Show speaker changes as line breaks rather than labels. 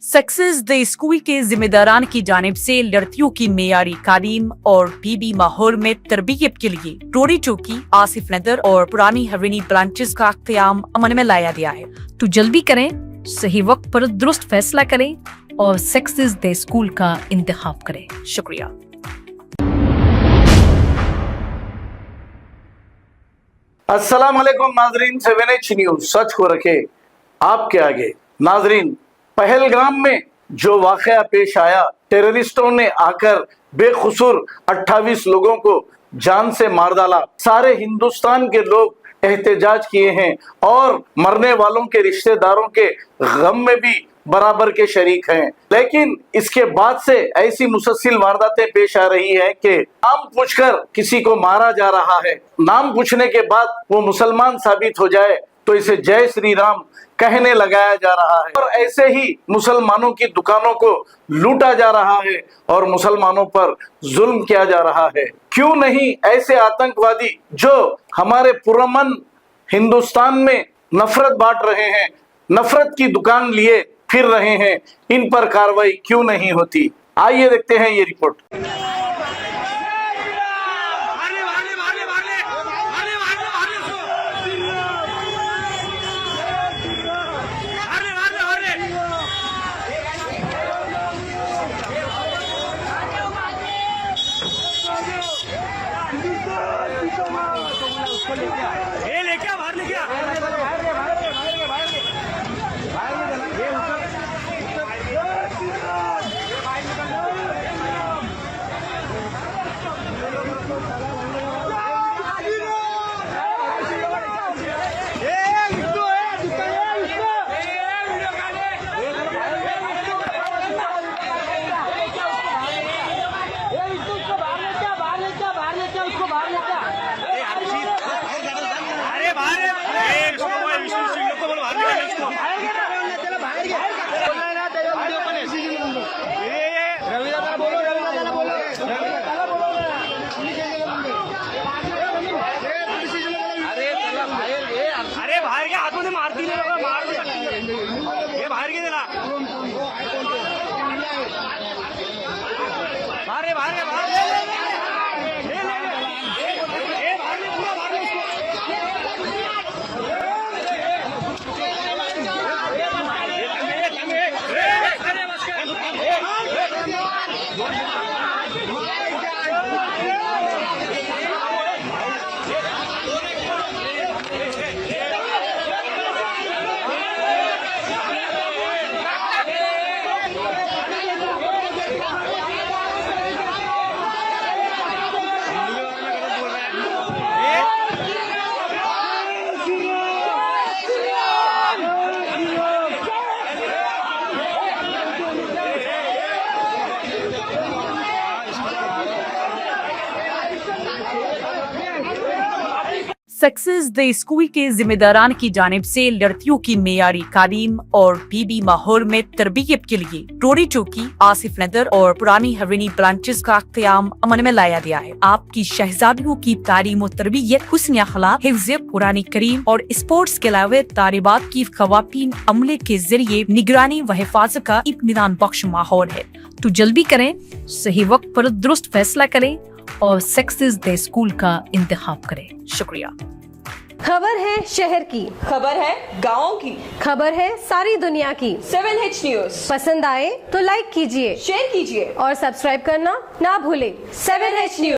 Success the school के जिम्मेदारान की जानिब से लड़कियों की मेयारी तालीम और पीबी माहौल में तरबियत के लिए रोरी चौकी, आसिफ नगर और पुरानी हवेली ब्रांचेस का क़याम अमल में लाया गया है। तो जल्दी करें, सही वक्त पर दुरुस्त फैसला करें और सक्सेस द स्कूल का इंतखाब करें। शुक्रिया।
अस्सलाम वालेकुम नाजरीन, 7H न्यूज सच को रखे आपके आगे। नाजरीन, पहलगाम में जो वाकया पेश आया, टेररिस्टों ने आकर बेखुसूर 28 लोगों को जान से मार डाला। सारे हिंदुस्तान के लोग एहतजाज किए हैं और मरने वालों के रिश्तेदारों के गम में भी बराबर के शरीक हैं। लेकिन इसके बाद से ऐसी मुसलसल वारदातें पेश आ रही हैं कि नाम पूछकर किसी को मारा जा रहा है। नाम पूछने के बाद वो मुसलमान साबित हो जाए तो इसे जय श्री राम कहने लगाया जा रहा है और ऐसे ही मुसलमानों की दुकानों को लूटा जा रहा है और मुसलमानों पर जुल्म किया जा रहा है। क्यों नहीं ऐसे आतंकवादी जो हमारे पुरअमन हिंदुस्तान में नफरत बांट रहे हैं, नफरत की दुकान लिए फिर रहे हैं, इन पर कार्रवाई क्यों नहीं होती? आइए देखते हैं ये रिपोर्ट।
अरे बाहर के हाथों से मारती नहीं, मार भी सकती है। ये बाहर के देना, बाहर बाहर बाहर
सक्सेस द स्कूल के जिम्मेदारान की जानिब से लड़कियों की मेयारी तालीम और पीबी माहौल में तरबियत के लिए रोरी चौकी, आसिफ नगर और पुरानी हवेली ब्रांचेस का क़याम अमल में लाया गया है। आपकी शहजादियों की तालीम और तरबियत, हुस्न अखलाक, हिफ्ज़ कुरान करीम और स्पोर्ट्स के अलावा तालिबात की ख़वातीन अमले के जरिए निगरानी व हिफाजत का इत्मीनान बख्श माहौल है। तो जल्दी करें, सही वक्त पर दुरुस्त फैसला करें और सक्सेस द स्कूल का इंतखाब करें। शुक्रिया।
खबर है शहर की,
खबर है गाँव की,
खबर है सारी दुनिया की।
7H न्यूज
पसंद आए तो लाइक कीजिए,
शेयर कीजिए
और सब्सक्राइब करना ना भूले।
7H news.